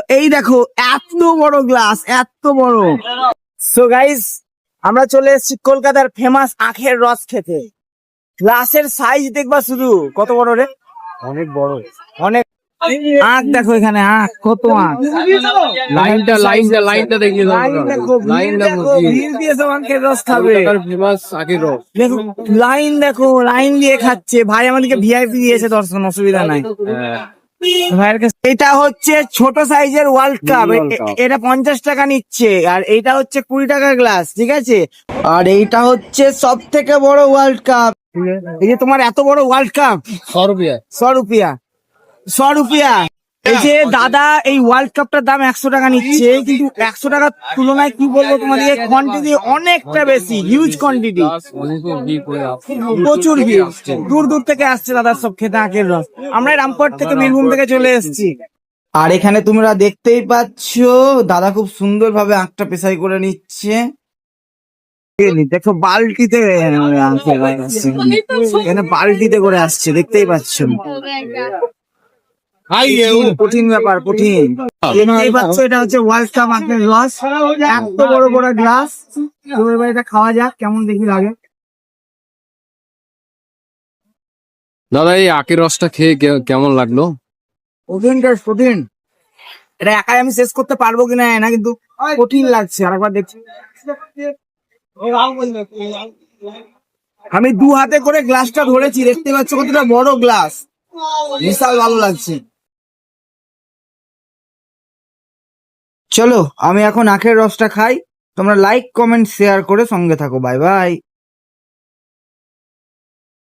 এই দেখো এত বড় গ্লাস, এত বড়। সো গাইস, আমরা চলে এসেছি কলকাতার ফেমাস আখের রস খেতে। গ্লাসের সাইজ দেখবা শুধু, কত বড় রে, অনেক বড়, অনেক। আখ দেখো এখানে, আখ কত আখ। লাইনটা দেখিয়ে দাও। লাইন দেখো, ভিড় দেখো, ভিড় দিয়ে সব আখের রস খাবে। ফেমাস আখের রস। দেখো লাইন, দেখো লাইন দিয়ে খাচ্ছে। ভাই আমাদেরকে ভিআইপি দিয়েছে দর্শন, অসুবিধা নাই। ভাইয়ের কাছে এটা হচ্ছে ছোট সাইজের ওয়ার্ল্ড কাপ, এটা 50 টাকা নিচ্ছে। আর এইটা হচ্ছে 20 টাকার গ্লাস, ঠিক আছে। আর এইটা হচ্ছে সব থেকে বড় ওয়ার্ল্ড কাপ। এই যে তোমার এত বড় ওয়ার্ল্ড কাপ, 100 রুপিয়া। 100 রুপিয়া, 100 রুপিয়া। এই যে দাদা এই ওয়ার্ল্ড কাপটার দাম 100 টাকা নিচ্ছে, কিন্তু 100 টাকার তুলনায় কি বলবো তোমাদের, কোয়ান্টিটি অনেকটা বেশি, হিউজ কোয়ান্টিটি, প্রচুর ভিড়। দূর দূর থেকে আসছে দাদা সব খেতে আখের রস। আমরা রামপুরহাট থেকে, বীরভূম থেকে চলে এসেছি। আর এখানে তোমরা দেখতেই পাচ্ছ দাদা খুব সুন্দর ভাবে আখটা পেশাই করে নিচ্ছে। দেখো বালতিতে এখানে বালতিতে করে আসছে, দেখতেই পাচ্ছ। কঠিন ব্যাপার, কঠিন। দেখতেই পাচ্ছ এটা হচ্ছে ওয়ার্ল্ড কাপ আখের রস, এত বড় বড় গ্লাস। তো এবার এটা খাওয়া যাক, কেমন দেখি লাগে। দাদা এই আখের রসটা খেয়ে কেমন লাগলো? কঠিন টেস্ট, কঠিন। এটা একাই আমি শেষ করতে পারবো কিনা না, কিন্তু কঠিন লাগছে। আরেকবার দেখছি, আমি দু হাতে করে গ্লাসটা ধরেছি, দেখতে পাচ্ছ কতটা বড় গ্লাস, বিশাল ভালো লাগছে। চলো আমি এখন আখের রসটা খাই। তোমরা লাইক কমেন্ট শেয়ার করে সঙ্গে থাকো। Bye bye.